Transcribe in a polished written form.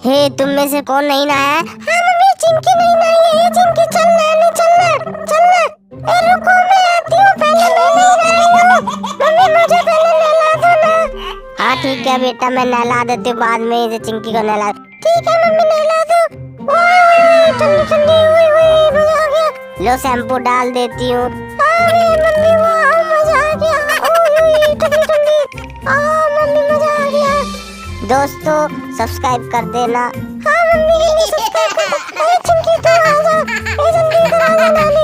हे तुम में से कौन नहीं नहाया है? हाँ मम्मी चिंकी नहीं नहाई है। चिंकी चल नहाने चलना। ए रुको मैं आती हूँ, पहले मैं नहीं नहाई हूँ। मम्मी मुझे पहले नहला दो ना। हाँ ठीक है बेटा, मैं नहला देती हूँ, बाद में इसे चिंकी को नहला। ठीक है मम्मी नहला दो। ओए ठंडी ठंडी, ओए ओए मजा आ गया। लो शैम्पू डाल देती हूँ। अरे मम्मी वाह मजा आ गया। ओए ठंडी ठंडी, मम्मी मजा आ गया। दोस्तों सब्सक्राइब कर देना। हाँ मम्मी सब्सक्राइब कर दो। अरे चिंकी तू आ जा, जल्दी इधर आ जा।